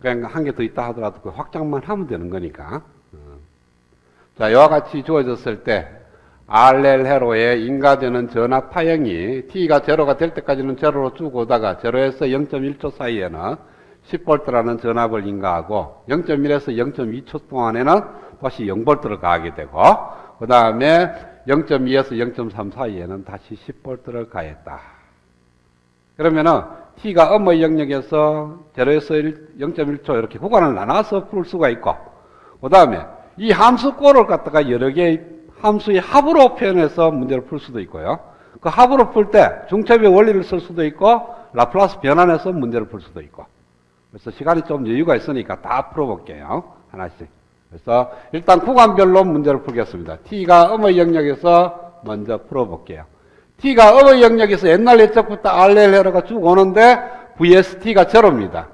그냥 한 개 더 있다 하더라도 그 확장만 하면 되는 거니까. 자, 이와 같이 주어졌을 때 RL 회로에 인가되는 전압 파형이 T가 제로가 될 때까지는 제로로 쭉 오다가 제로에서 0.1초 사이에는 10V라는 전압을 인가하고 0.1에서 0.2초 동안에는 다시 0V를 가하게 되고 그 다음에 0.2에서 0.3 사이에는 다시 10V를 가했다. 그러면은 T가 음의 영역에서 0에서 0.1초 이렇게 구간을 나눠서 풀 수가 있고 그 다음에 이 함수 꼴을 갖다가 여러 개의 함수의 합으로 표현해서 문제를 풀 수도 있고요. 그 합으로 풀 때 중첩의 원리를 쓸 수도 있고 라플라스 변환해서 문제를 풀 수도 있고 그래서 시간이 좀 여유가 있으니까 다 풀어볼게요. 하나씩. 그래서 일단 구간별로 문제를 풀겠습니다. T가 음의 영역에서 먼저 풀어볼게요. T가 음의 영역에서 옛날 예적부터 RL 회로가 쭉 오는데 VST가 제로입니다.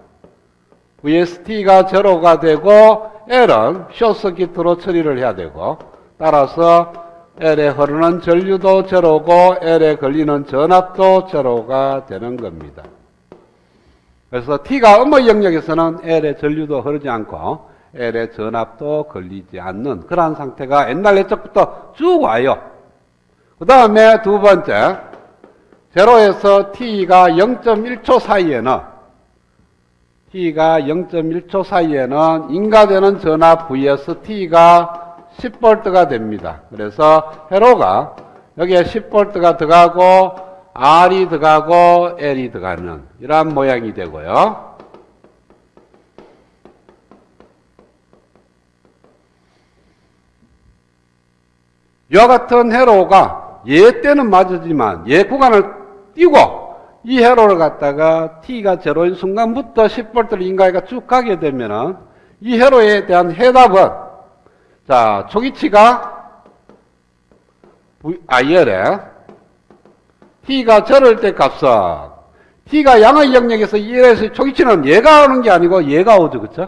VST가 제로가 되고 L은 숏서킷으로 처리를 해야 되고 따라서 L에 흐르는 전류도 제로고 L에 걸리는 전압도 제로가 되는 겁니다. 그래서 T가 음의 영역에서는 L의 전류도 흐르지 않고 L의 전압도 걸리지 않는 그러한 상태가 옛날 예적부터 쭉 와요. 그 다음에 두 번째, 제로에서 T가 0.1초 사이에는 인가되는 전압 vs T가 10V가 됩니다. 그래서 회로가 여기에 10V가 들어가고 R이 들어가고 L이 들어가는 이러한 모양이 되고요. 이와 같은 회로가 얘 때는 맞으지만 얘 구간을 띄고 이 회로를 갖다가 T가 제로인 순간부터 10V를 인가해가 쭉 가게 되면은 이 회로에 대한 해답은 자, 초기치가 IL에 T가 제로일 때 값은 T가 양의 영역에서 1에서 초기치는 얘가 오는 게 아니고 얘가 오죠. 그쵸?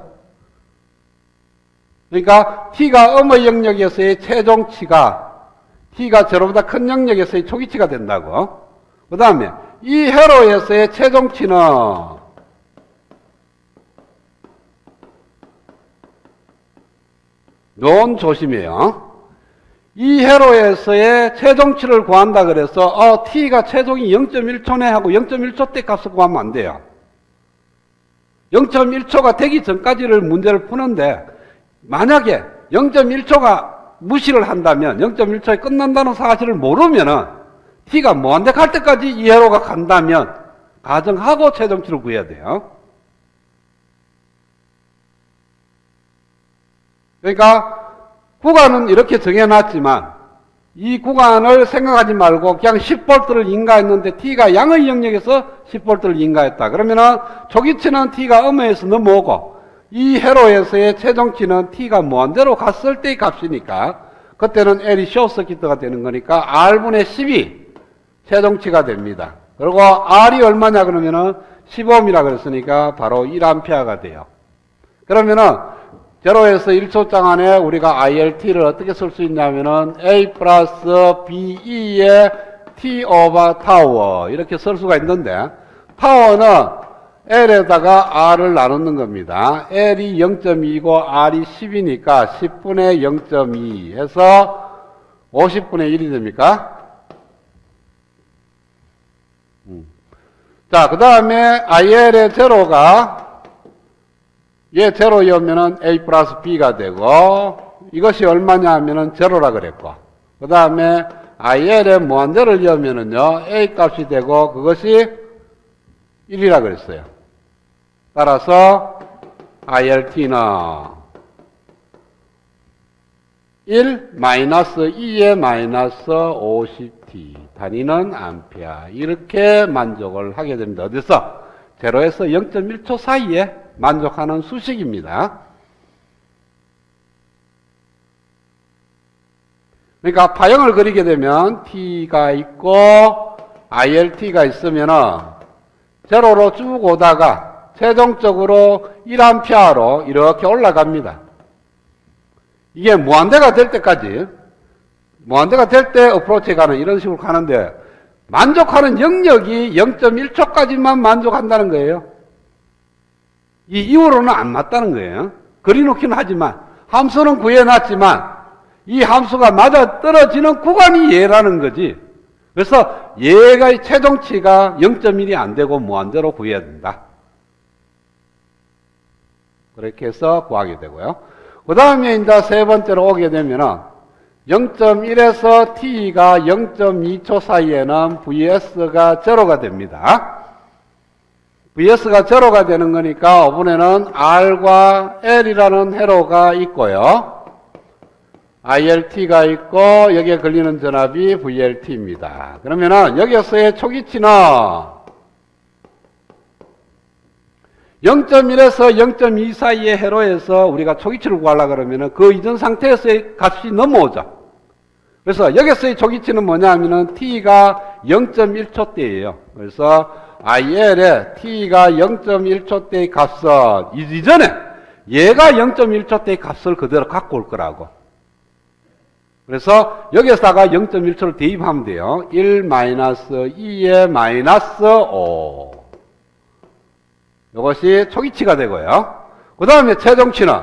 그러니까 T가 음의 영역에서의 최종치가 T가 제로보다 큰 영역에서의 초기치가 된다고. 그 다음에 이 회로에서의 최종치는 요건 조심해요. 이 회로에서의 최종치를 구한다 그래서 T가 최종이 0.1초네 하고 0.1초 때 값을 구하면 안 돼요. 0.1초가 되기 전까지를 문제를 푸는데 만약에 0.1초가 무시를 한다면 0.1초에 끝난다는 사실을 모르면은 T가 뭐한데 갈 때까지 이 회로가 간다면 가정하고 최종치를 구해야 돼요. 그러니까 구간은 이렇게 정해놨지만 이 구간을 생각하지 말고 그냥 10V를 인가했는데 T가 양의 영역에서 10V를 인가했다. 그러면은 초기치는 T가 음에서 넘어오고 이 회로에서의 최종치는 T가 무한대로 갔을 때의 값이니까 그때는 L이 숏서킷가 되는 거니까 R분의 10이 최종치가 됩니다. 그리고 R이 얼마냐 그러면은 10ohm이라 그랬으니까 바로 1A가 돼요. 그러면은 제로에서 1초장 안에 우리가 ILT를 어떻게 쓸 수 있냐면은 A 플러스 BE의 T 오버 타워 이렇게 쓸 수가 있는데 타워는 L에다가 R을 나누는 겁니다. L이 0.2고 R이 10이니까 10분의 0.2 해서 50분의 1이 됩니까? 자, 그 다음에 IL의 제로가 얘 제로이면은 A 플러스 B가 되고 이것이 얼마냐 하면은 제로라 그랬고 그 다음에 IL의 무한대를 이으면은요 A 값이 되고 그것이 1이라 그랬어요. 따라서 ILT는 1 마이너스 2의 마이너스 50T 단위는 암페어 이렇게 만족을 하게 됩니다. 어디서? 제로에서 0.1초 사이에 만족하는 수식입니다. 그러니까 파형을 그리게 되면 T가 있고 ILT가 있으면은 제로로 쭉 오다가 최종적으로 1A로 이렇게 올라갑니다. 이게 무한대가 될 때까지 무한대가 될 때 어프로치에 가는 이런 식으로 가는데 만족하는 영역이 0.1초까지만 만족한다는 거예요. 이 이후로는 안 맞다는 거예요. 그려놓기는 하지만 함수는 구해놨지만 이 함수가 맞아 떨어지는 구간이 얘라는 거지. 그래서 얘가 최종치가 0.1이 안 되고 무한대로 구해야 된다. 그렇게 해서 구하게 되고요. 그 다음에 이제 세 번째로 오게 되면은 0.1에서 t가 0.2초 사이에는 vs가 제로가 됩니다. vs가 제로가 되는 거니까 이번에는 r과 l이라는 회로가 있고요. ILT가 있고 여기에 걸리는 전압이 VLT입니다. 그러면은 여기서의 초기치는 0.1에서 0.2 사이의 회로에서 우리가 초기치를 구하려고 그러면은 그 이전 상태에서의 값이 넘어오죠. 그래서 여기서의 초기치는 뭐냐 하면은 T가 0.1초 대예요. 그래서 IL에 T가 0.1초 대의 값은 이전에 얘가 0.1초 대의 값을 그대로 갖고 올 거라고. 그래서 여기서다가 0.1초를 대입하면 돼요. 1-2의 -5. 이것이 초기치가 되고요. 그 다음에 최종치는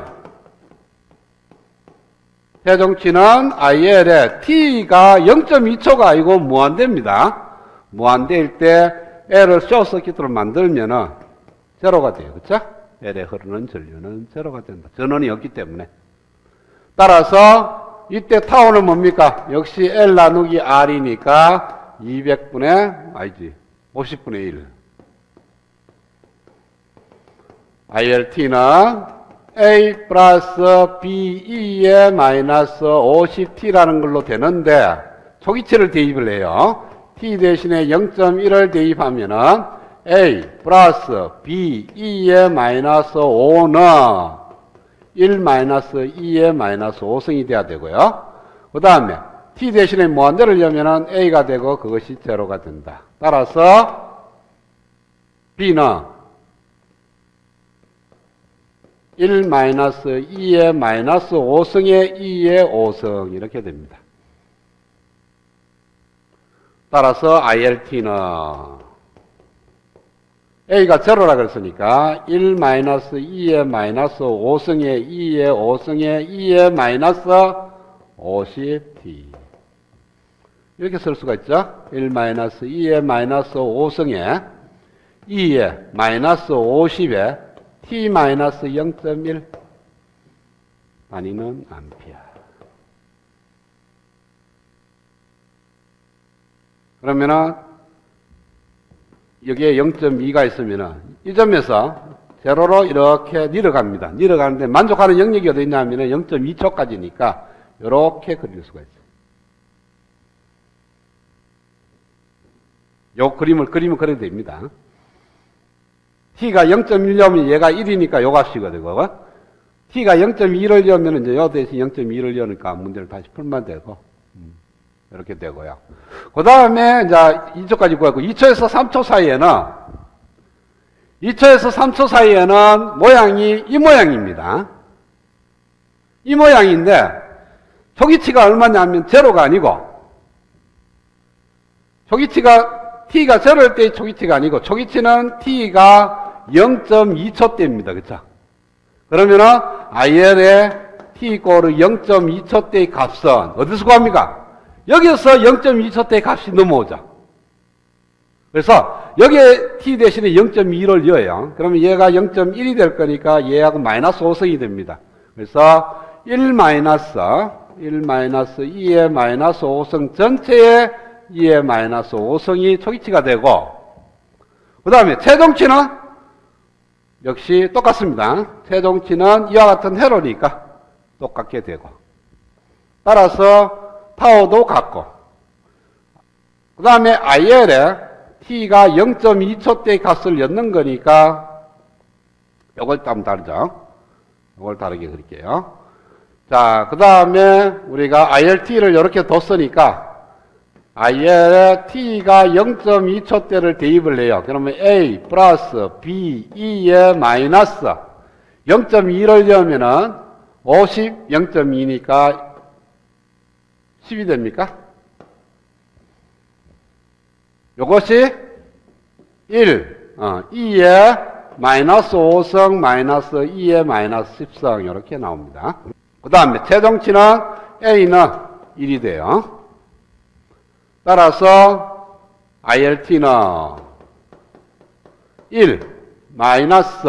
IL에 t가 0.2초가 아니고 무한대입니다. 무한대일 때 L을 쇼 서킷으로 만들면은 제로가 돼요. 그렇죠? L에 흐르는 전류는 제로가 된다. 전원이 없기 때문에. 따라서 이때 타오는 뭡니까? 역시 L 나누기 R이니까 200분의, 아니지, 50분의 1. ILT는 A 플러스 BE의 마이너스 50T라는 걸로 되는데, 초기치를 대입을 해요. T 대신에 0.1을 대입하면은 A 플러스 BE의 마이너스 5는 1-2의 마이너스 5승이 돼야 되고요. 그 다음에 t 대신에 무한대를 넣으면 a가 되고 그것이 제로가 된다. 따라서 b는 1-2의 마이너스 5승의 2의 5승 이렇게 됩니다. 따라서 ILT는 A가 제로라 그랬으니까 1-2의 마이너스 5승의 2의 5승의 2의 마이너스 50t 이렇게 쓸 수가 있죠. 1-2의 마이너스 5승의 2의 마이너스 50의 t 마이너스 0.1 아니면 암페어. 그러면은 여기에 0.2가 있으면은 이 점에서 제로로 이렇게 내려갑니다. 내려가는데 만족하는 영역이 어디 있냐면은 0.2초까지니까 이렇게 그릴 수가 있어요. 요 그림을 그리면 그래도 됩니다. t가 0.1려면 얘가 1이니까 요 값이가 되고 t가 0.2를 넣으면 이제 요 대신 0.2를 넣으니까 문제를 다시 풀면 되고 이렇게 되고요. 그 다음에 이제 2초까지 구했고 2초에서 3초 사이에는 2초에서 3초 사이에는 모양이 이 모양입니다. 이 모양인데 초기치가 얼마냐면 제로가 아니고 초기치가 t가 제로일 때의 초기치가 아니고 초기치는 t가 0.2초 때입니다. 그렇죠? 그러면은 IL의 t 이꼬르 0.2초 때의 값은 어디서 구합니까? 여기서 0.2초 때 값이 넘어오죠. 그래서 여기에 t 대신에 0.2를 넣어요. 그러면 얘가 0.1이 될 거니까 얘하고 마이너스 5승이 됩니다. 그래서 1-2의 마이너스 5승 전체의 2의 마이너스 5승이 초기치가 되고 그 다음에 최종치는 역시 똑같습니다. 최종치는 이와 같은 회로니까 똑같게 되고 따라서 타워도 같고 그 다음에 IL에 t가 0.2초 때의 값을 넣는 거니까 이걸 좀 다르죠. 이걸 다르게 그릴게요. 자, 그 다음에 우리가 ILT를 이렇게 뒀으니까 IL에 t가 0.2초 때를 대입을 해요. 그러면 A 플러스 B, E의 마이너스 0.2를 넣으면은 50, 0.2니까 10이 됩니까? 요것이 1, 2의 마이너스 5성 마이너스 2의 마이너스 10성 이렇게 나옵니다. 그 다음에 최종치는 A는 1이 돼요. 따라서 ILT는 1 마이너스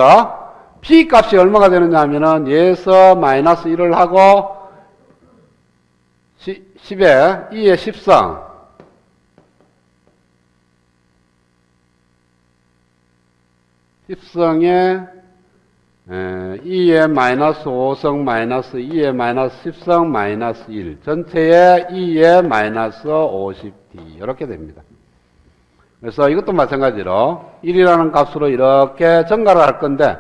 B 값이 얼마가 되느냐 하면은 얘에서 마이너스 1을 하고 10에 2의 10성 10성에 2의 마이너스 5성 마이너스 2의 마이너스 10성 마이너스 1 전체에 2의 마이너스 50t 이렇게 됩니다. 그래서 이것도 마찬가지로 1이라는 값으로 이렇게 증가를 할 건데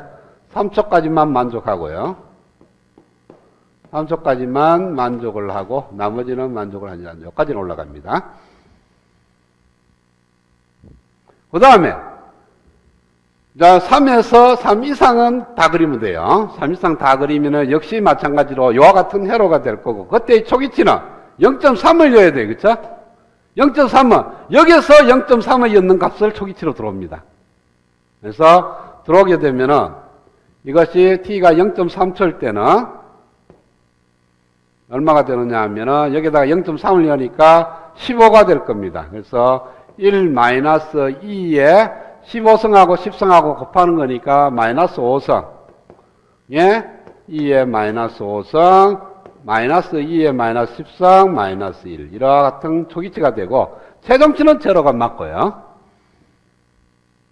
3초까지만 만족하고요. 3초까지만 만족을 하고 나머지는 만족을 하지 않는 여기까지는 올라갑니다. 그 다음에 자, 3에서 3 이상은 다 그리면 돼요. 3 이상 다 그리면은 역시 마찬가지로 이와 같은 회로가 될 거고, 그때의 초기치는 0.3을 넣어야 돼요. 그쵸? 0.3은, 여기서 0.3을 넣는 값을 초기치로 들어옵니다. 그래서 들어오게 되면은 이것이 t가 0.3초일 때는 얼마가 되느냐 하면은 여기다가 0.3을 넣으니까 15가 될 겁니다. 그래서 1-2에 15성하고 10성하고 곱하는 거니까 마이너스 5성 예? 2의 마이너스 5성 마이너스 2의 마이너스 10성 마이너스 1 이와 같은 초기치가 되고 최종치는 제로가 맞고요.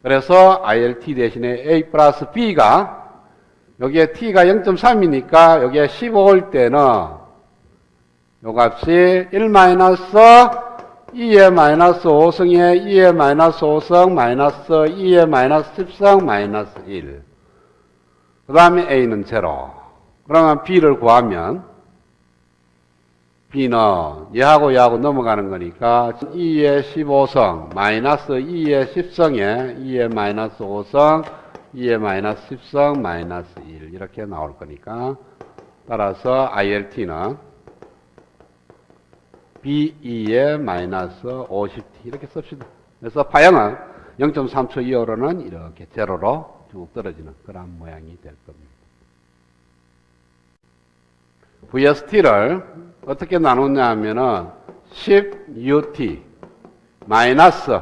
그래서 ILT 대신에 A 플러스 B가 여기에 T가 0.3이니까 여기에 15일 때는 요 값이 1 마이너스 2의 마이너스 5성에 2의 마이너스 5성 마이너스 2의 마이너스 10성 마이너스 1. 그 다음에 A는 제로. 그러면 B를 구하면 B는 얘하고 얘하고 넘어가는 거니까 2의 15성 마이너스 2의 10성에 2의 마이너스 5성 2의 마이너스 10성 마이너스 1 이렇게 나올 거니까 따라서 ILT는 B2의 마이너스 50t 이렇게 씁시다. 그래서 파형은 0.3초 이후로는 이렇게 제로로 쭉 떨어지는 그런 모양이 될 겁니다. VST를 어떻게 나누냐 하면은 10UT 마이너스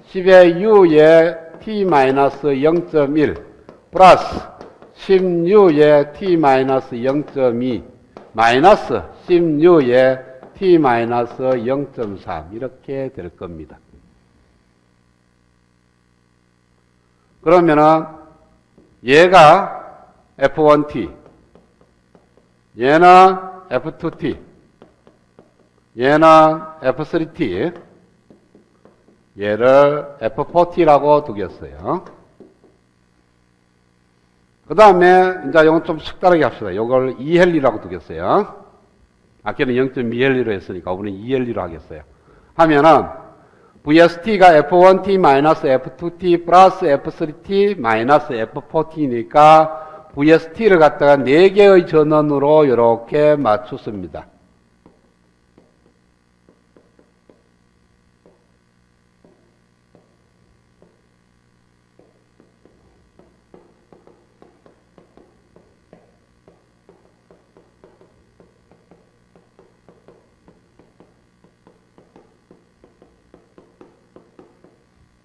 10의 U의 T 마이너스 0.1 플러스 10U의 T 마이너스 0.2 마이너스 10U의 T-0.3 이렇게 될 겁니다. 그러면은 얘가 F1T 얘는 F2T 얘는 F3T 얘를 F4T라고 두겠어요. 그 다음에 이제 이건 좀 색다르게 합시다. 이걸 2헬리라고 두겠어요. 아까는 0.2헬리로 했으니까 오늘은 2헬리로 하겠어요. 하면은 VST가 F1T 마이너스 F2T 플러스 F3T 마이너스 F4T니까 VST를 갖다가 4개의 전원으로 이렇게 맞췄습니다.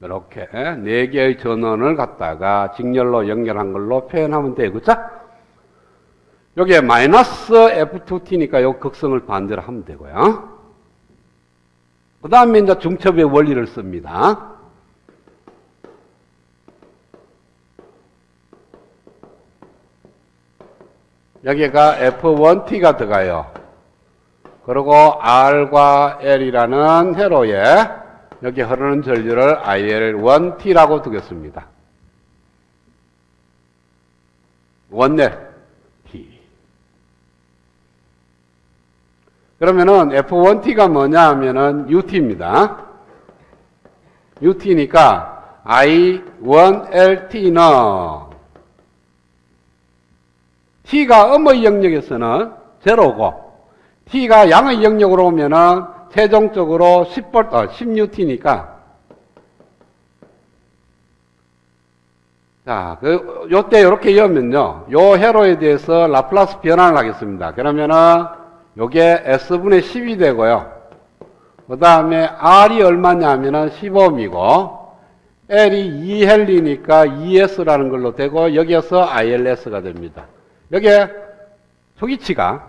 이렇게 4개의 전원을 갖다가 직렬로 연결한 걸로 표현하면 돼요. 그쵸? 여기에 마이너스 F2T니까 요 극성을 반대로 하면 되고요. 그 다음에 이제 중첩의 원리를 씁니다. 여기가 F1T가 들어가요. 그리고 R과 L이라는 회로에 여기 흐르는 전류를 IL1T라고 두겠습니다. 원넷 T. 그러면은 F1T가 뭐냐 하면은 UT입니다. UT니까 I1LT는 T가 음의 영역에서는 제로고 T가 양의 영역으로 오면은 최종적으로 10UT니까 자, 요때 이렇게 이으면요. 요 회로에 대해서 라플라스 변환을 하겠습니다. 그러면은 요게 S분의 10이 되고요. 그 다음에 R이 얼마냐면은 15옴이고, L이 2헬리니까 2S라는 걸로 되고, 여기에서 ILS가 됩니다. 여기에 초기치가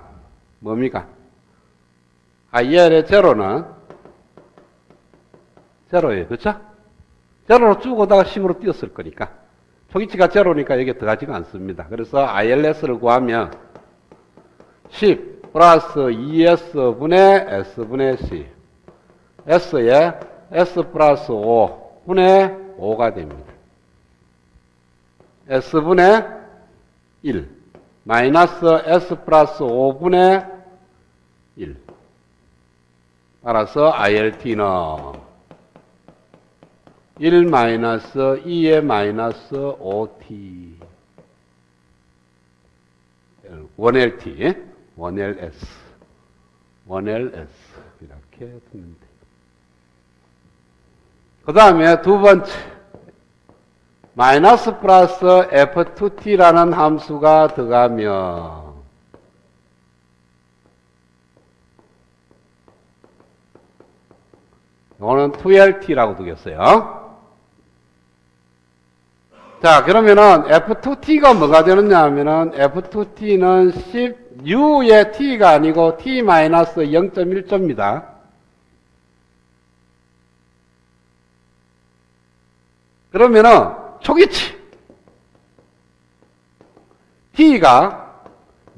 뭡니까? IL의 제로는 제로예요. 그렇죠? 제로로 쭉 오다가 10으로 뛰었을 거니까. 초기치가 제로니까 여기에 들어가지가 않습니다. 그래서 ILS를 구하면 10 플러스 2S분의 S분의 C, S에 S 플러스 5분의 5가 됩니다. S분의 1 마이너스 S 플러스 5분의 1. 따라서 ILT는 1 마이너스 2의 마이너스 5t 1LT 1LS 이렇게 두면 돼요. 그 다음에 두 번째 마이너스 플러스 F2t라는 함수가 들어가면 이거는 2LT라고 두겠어요. 자, 그러면은 F2t가 뭐가 되느냐 하면은 F2t는 10U의 t가 아니고 t-0.1조입니다. 그러면은 초기치 t가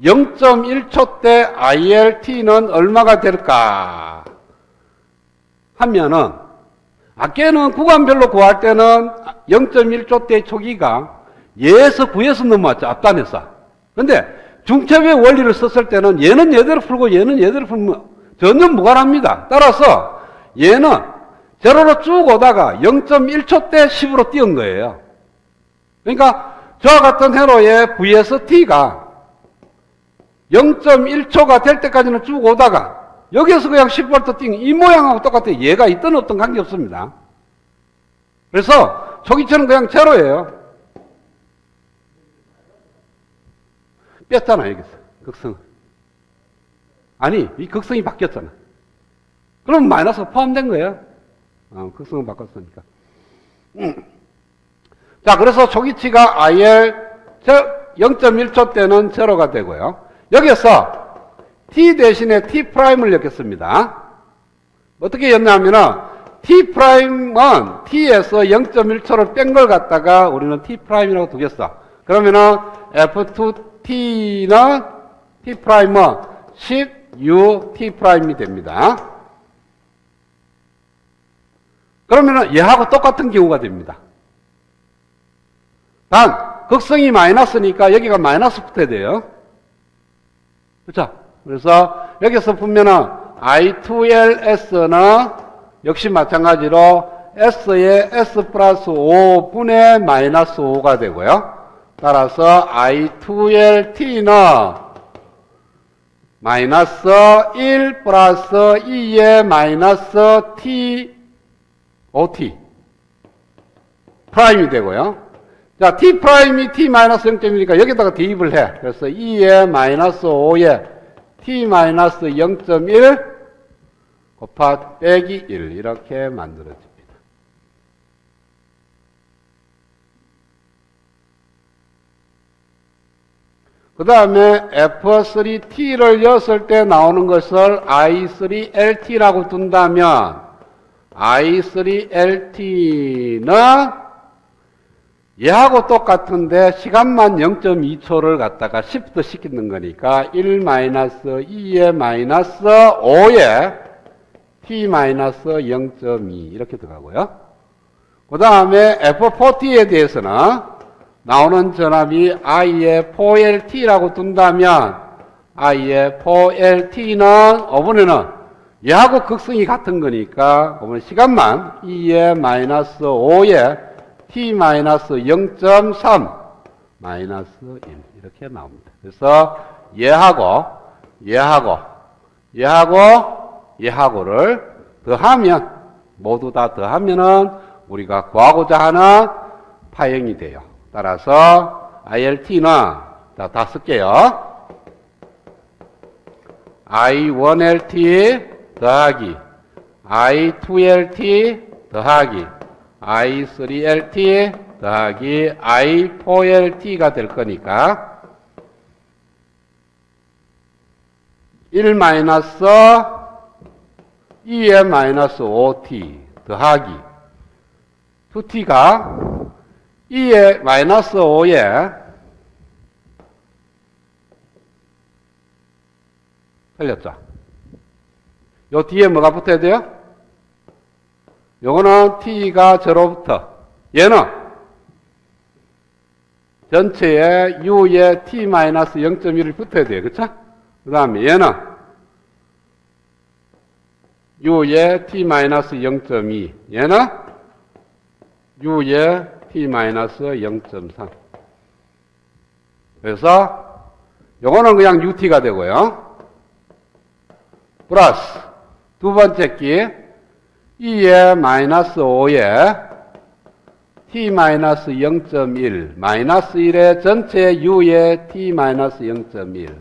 0.1초 때 ILT는 얼마가 될까 하면은 아까는 구간별로 구할 때는 0.1조 때 초기가 예에서 9에서 넘어왔죠. 앞단에서. 근데 중첩의 원리를 썼을 때는 얘는 얘대로 풀고 얘는 얘대로 풀면 전혀 무관합니다. 따라서 얘는 제로로 쭉 오다가 0.1초 때 10으로 띄운 거예요. 그러니까 저와 같은 회로의 V에서 T가 0.1초가 될 때까지는 쭉 오다가 여기에서 그냥 10V 띵, 이 모양하고 똑같아요. 얘가 있든 없든 관계없습니다. 그래서 초기체는 그냥 제로예요. 뺐잖아, 여기서. 극성을. 아니, 이 극성이 바뀌었잖아. 그럼 마이너스가 포함된 거예요. 극성을 바꿨으니까. 자, 그래서 초기치가 IL 0.1초 때는 제로가 되고요. 여기서 t 대신에 t'을 넣겠습니다. 어떻게 였냐면은 t'은 t에서 0.1초를 뺀 걸 갖다가 우리는 t'이라고 두겠어. 그러면은 f2t는 t'은 10u t'이 됩니다. 그러면은 얘하고 똑같은 경우가 됩니다. 단 극성이 마이너스니까 여기가 마이너스 붙어야 돼요. 그렇죠? 그래서 여기서 보면은 I2LS는 역시 마찬가지로 S의 S 플러스 5분의 마이너스 5가 되고요. 따라서 I2LT는 마이너스 1 플러스 2의 마이너스 T OT 프라임이 되고요. 자, T 프라임이 T 마이너스 0.1이니까 여기다가 대입을 해. 그래서 2의 마이너스 5의 T 마이너스 0.1 곱하 빼기 1 이렇게 만들어집니다. 그 다음에 F3T를 였을 때 나오는 것을 I3LT라고 둔다면 I3LT는 얘하고 똑같은데 시간만 0.2초를 갖다가 시프트 시키는 거니까 1-2의 마이너스 5에 t-0.2 이렇게 들어가고요. 그 다음에 F4T에 대해서는 나오는 전압이 I의 4LT라고 둔다면 I의 4LT는 이번에는 얘하고 극성이 같은 거니까 이번에 시간만 2의 마이너스 5에 t-0.3 마이너스 1 이렇게 나옵니다. 그래서 얘하고를 더하면 모두 다 더하면은 우리가 구하고자 하는 파형이 돼요. 따라서 ILT는 다 쓸게요. I1LT 더하기 I2LT 더하기 I3LT 더하기 I4LT가 될 거니까 1 마이너스 2의 마이너스 5t 더하기 2t가 2의 마이너스 5에 틀렸죠? 요 뒤에 뭐가 붙어야 돼요? 요거는 t가 저로부터 얘는 전체에 u에 t-0.1을 붙어야 돼요. 그쵸? 그 다음에 얘는 u에 t-0.2 얘는 u에 t-0.3 그래서 요거는 그냥 ut가 되고요. 플러스 두 번째 끼 2의 마이너스 5에 t-0.1 마이너스 1의 전체 u의 t-0.1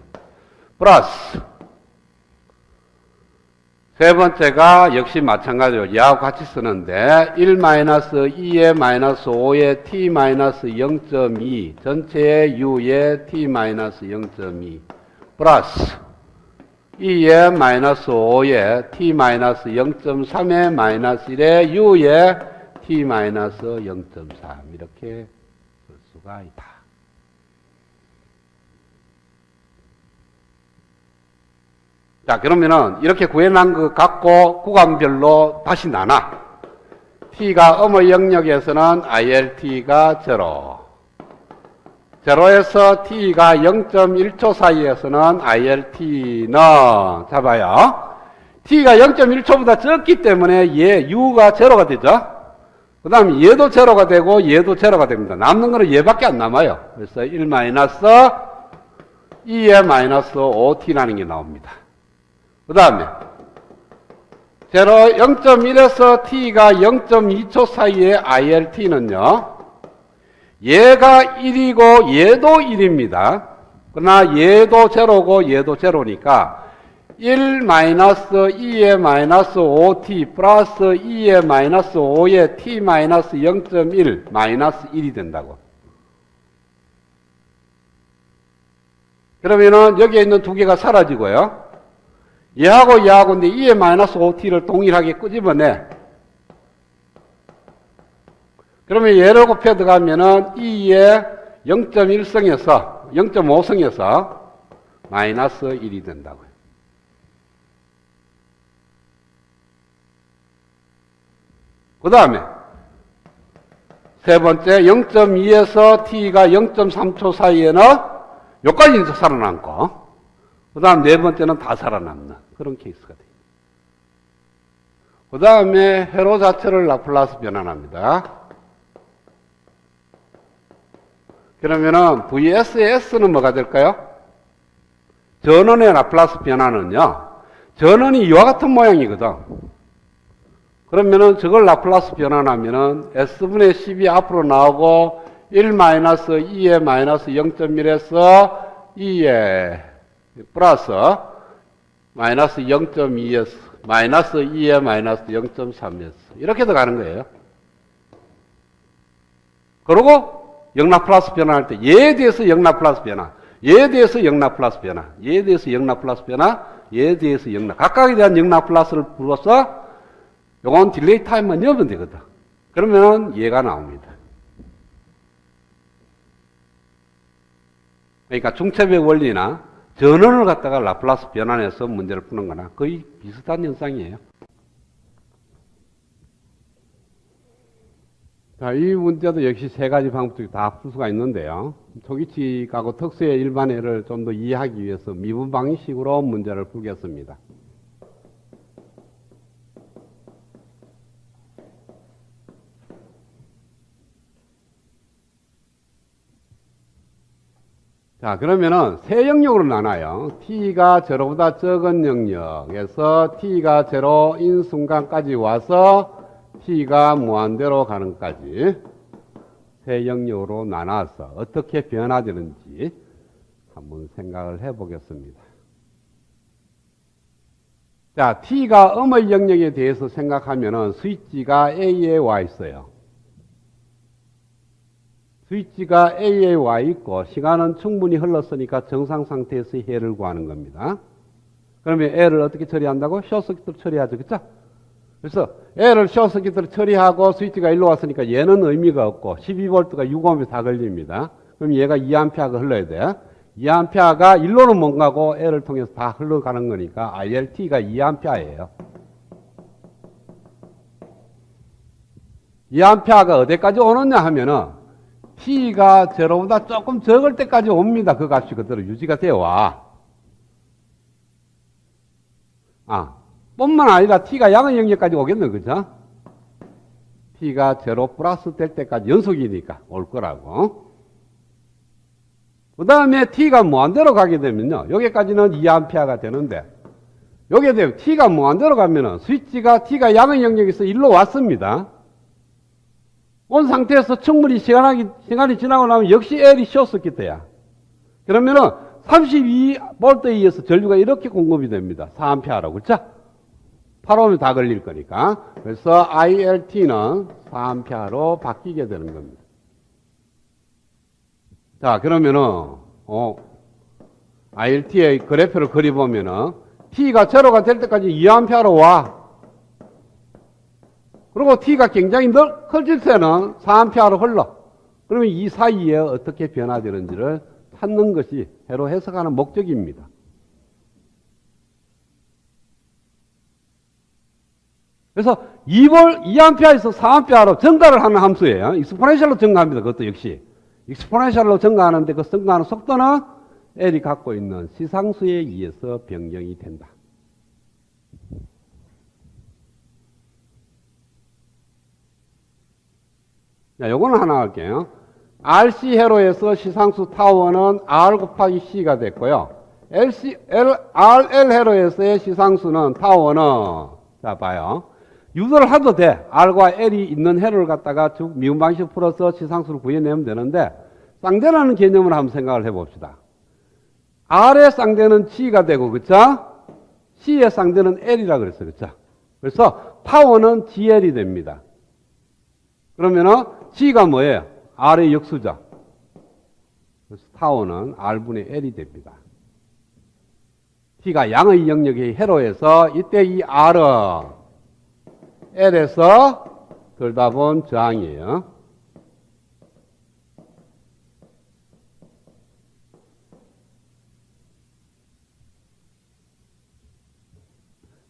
플러스 세 번째가 역시 마찬가지로 얘하고 같이 쓰는데 1 마이너스 2의 마이너스 5의 t-0.2 전체의 u의 t-0.2 플러스 2의 마이너스 5의 t-0.3의 마이너스 1의 u의 t-0.3 이렇게 쓸 수가 있다. 자, 그러면은 이렇게 구해놓은 것 갖고 구간별로 다시 나눠. t가 음의 영역에서는 ILT가 0. 0에서 t가 0.1초 사이에서는 ILT는 잡아요. t가 0.1초보다 적기 때문에 얘 u가 0가 되죠. 그 다음에 얘도 0가 되고 얘도 0가 됩니다. 남는 거는 얘밖에 안 남아요. 그래서 1 마이너스 2의 마이너스 5t라는 게 나옵니다. 그 다음에 0.1에서 t가 0.2초 사이의 ILT는요. 얘가 1이고 얘도 1입니다. 그러나 얘도 제로고 얘도 제로니까 1 마이너스 2의 마이너스 5t 플러스 2의 마이너스 5의 t 마이너스 0.1 마이너스 1이 된다고. 그러면은 여기에 있는 두 개가 사라지고요. 얘하고 얘하고 근데 2의 마이너스 5t를 동일하게 끄집어내. 그러면 얘를 곱해 들어가면은 2의 0.1성에서 0.5성에서 마이너스 1이 된다고요. 그 다음에 세 번째 0.2에서 t가 0.3초 사이에는 요까지 이제 살아남고 그 다음 네 번째는 다 살아남는 그런 케이스가 돼요. 그 다음에 회로 자체를 라플라스 변환합니다. 그러면은 VSS는 뭐가 될까요? 전원의 라플라스 변화는요. 전원이 이와 같은 모양이거든. 그러면은 저걸 라플라스 변환하면은 S분의 10이 앞으로 나오고 1-2의 마이너스 0.1에서 2의 플러스 마이너스 0.2에서 마이너스 2의 마이너스 0.3에서 이렇게 더 가는 거예요. 그리고 영라플라스 변화할 때 얘에 대해서 영라플라스 변화, 얘에 대해서 영라플라스 변화, 얘에 대해서 영라플라스 변화, 얘에 대해서 영라 각각에 대한 영라플라스를 불어서 요건 딜레이 타임만 넣으면 되거든. 그러면 얘가 나옵니다. 그러니까 중첩의 원리나 전원을 갖다가 라플라스 변환해서 문제를 푸는 거나 거의 비슷한 현상이에요. 자, 이 문제도 역시 세 가지 방법 중에 다 풀 수가 있는데요. 초기칙하고 특수의 일반회를 좀 더 이해하기 위해서 미분 방식으로 문제를 풀겠습니다. 자, 그러면은 세 영역으로 나눠요. t가 0보다 적은 영역에서 t가 0인 순간까지 와서 t가 무한대로 가는까지 세 영역으로 나눠서 어떻게 변화되는지 한번 생각을 해보겠습니다. 자, T가 음의 영역에 대해서 생각하면은 스위치가 A에 와 있어요. 스위치가 A에 와 있고 시간은 충분히 흘렀으니까 정상 상태에서 해를 구하는 겁니다. 그러면 L을 어떻게 처리한다고? 숏서킷으로 처리하죠. 그쵸? 그래서 L을 숏서킷으로 처리하고 스위치가 일로 왔으니까 얘는 의미가 없고 12V가 6ohm이 다 걸립니다. 그럼 얘가 2A가 흘러야 돼. 2A가 일로는 못 가고 L을 통해서 다 흘러가는 거니까 ILT가 2A예요. 2A가 어디까지 오느냐 하면은 T가 제로보다 조금 적을 때까지 옵니다. 그 값이 그대로 유지가 되어 와. 뿐만 아니라 T가 양의 영역까지 오겠네, 그죠? T가 제로 플러스 될 때까지 연속이니까 올 거라고. 그 다음에 T가 무한대로 가게 되면요. 여기까지는 2A가 되는데, 여기에 되면 T가 무한대로 가면은 스위치가 T가 양의 영역에서 일로 왔습니다. 온 상태에서 충분히 시간이 지나고 나면 역시 L이 숏서킷이야. 그러면은 32V에 의해서 전류가 이렇게 공급이 됩니다. 4A라고. 그렇죠? 8ohm이 다 걸릴 거니까. 그래서 ILT는 4A로 바뀌게 되는 겁니다. 자, 그러면은, ILT의 그래프를 그려보면은, T가 제로가 될 때까지 2A로 와. 그리고 T가 굉장히 커질 때는 4A로 흘러. 그러면 이 사이에 어떻게 변화되는지를 찾는 것이 해로 해석하는 목적입니다. 그래서 2A에서 4A로 증가를 하는 함수예요. 익스포넨셜로 증가합니다. 그것도 역시. 익스포넨셜로 증가하는데 그 증가하는 속도는 L이 갖고 있는 시상수에 의해서 변경이 된다. 자, 요거는 하나 할게요. RC 회로에서 시상수 타워는 R 곱하기 C가 됐고요. RL 회로에서의 시상수는 타워는, 자, 봐요. 유도를 하도 돼. R과 L이 있는 회로를 갖다가 쭉 미분 방식 풀어서 시상수를 구해내면 되는데, 쌍대라는 개념을 한번 생각을 해봅시다. R의 쌍대는 G가 되고, 그쵸? C의 쌍대는 L이라 그랬어요. 그쵸? 그래서 파워는 GL이 됩니다. 그러면은 G가 뭐예요? R의 역수죠. 그래서 타워는 R분의 L이 됩니다. T가 양의 영역의 회로에서 이때 이 R은 L에서 들다 본 저항이에요.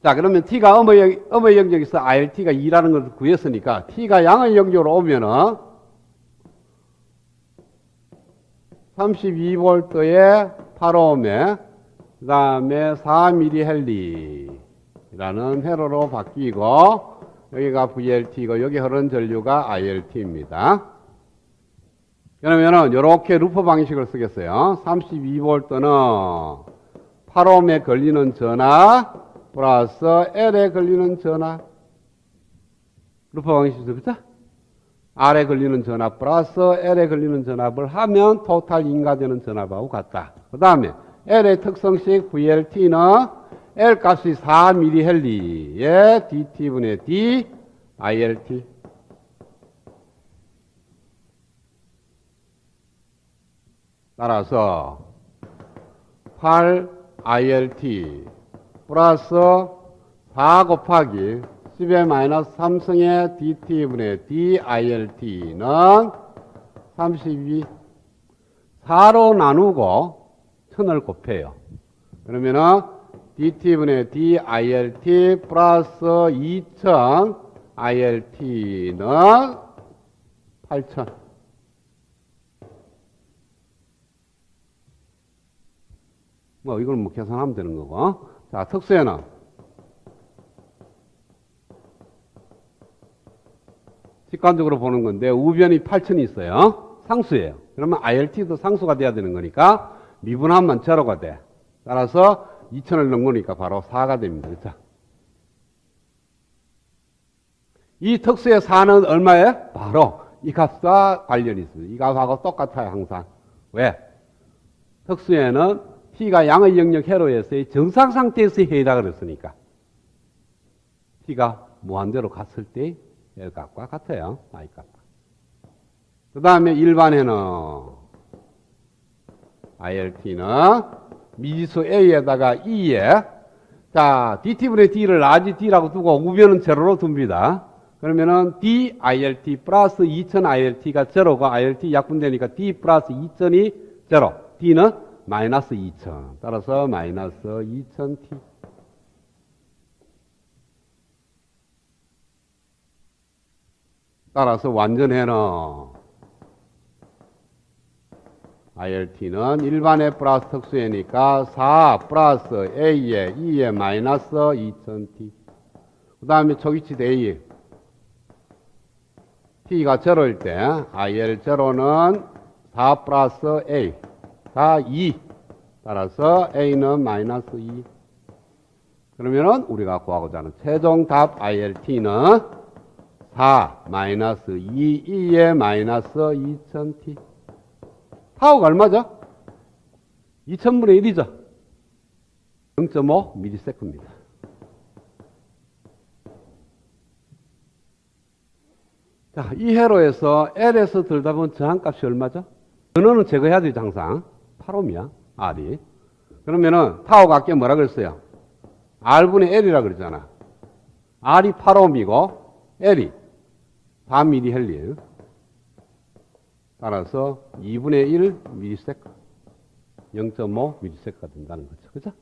자, 그러면 T가 음의 영역에서 ILT가 2라는 것을 구했으니까 T가 양의 영역으로 오면은 32V에 8ohm에 그 다음에 4mH라는 회로로 바뀌고 여기가 VLT고 여기 흐르는 전류가 ILT입니다. 그러면은 이렇게 루프 방식을 쓰겠어요. 32V는 8ohm에 걸리는 전압 플러스 L에 걸리는 전압. 루프 방식이죠. 그죠? R에 걸리는 전압 플러스 L에 걸리는 전압을 하면 토탈 인가되는 전압하고 같다. 그 다음에 L의 특성식 VLT는 L 값이 4mH에 DT분의 D ILT. 따라서 8 ILT 플러스 4 곱하기 10의 마이너스 3승의 DT분의 D ILT는 32 4로 나누고 1000을 곱해요. 그러면은 DT분의 D ILT 플러스 2000 ILT는 8000. 뭐 이걸 뭐 계산하면 되는 거고. 자, 특수에는 직관적으로 보는 건데 우변이 8000이 있어요. 상수예요. 그러면 ILT도 상수가 돼야 되는 거니까 미분하면 제로가 돼. 따라서 2000을 넘으니까 바로 4가 됩니다. 그렇죠? 이 특수의 4는 얼마예요? 바로 이 값과 관련이 있습니다. 이 값하고 똑같아요, 항상. 왜? 특수에는 t가 양의 영역 회로에서의 정상 상태에서의 해이다 그랬으니까. t가 무한대로 갔을 때 L 값과 같아요. I 값과. 그 다음에 일반에는 ILT는 미지수 A에다가 E에 자, dt분의 d를 라지 d라고 두고 우변은 제로로 둡니다. 그러면은 d ILT 플러스 2000 ILT가 제로고 ILT 약분되니까 d 플러스 2000이 제로. d는 마이너스 2000. 따라서 마이너스 2000t. 따라서 완전해는 ILT는 일반의 플러스 특수에니까 4 플러스 A에 2에 마이너스 2000t. 그 다음에 초기치 A. T가 제로일 때 IL 제로는 4 플러스 A. 다 2. 따라서 A는 마이너스 2. 그러면은 우리가 구하고자 하는 최종 답 ILT는 4 마이너스 2, 2에 마이너스 2000t. 타워가 얼마죠? 2000분의 1이죠. 0.5 ms입니다. 자, 이 회로에서 L에서 들다 보면 저항값이 얼마죠? 전원은 제거해야 되죠, 항상. 8옴이야, R이. 그러면은 타워가 아까 뭐라 그랬어요? R분의 L이라 그러잖아. R이 8옴이고 L이 4mHz예요. 따라서 2분의 1 ms, 0.5 ms가 된다는 거죠. 그죠?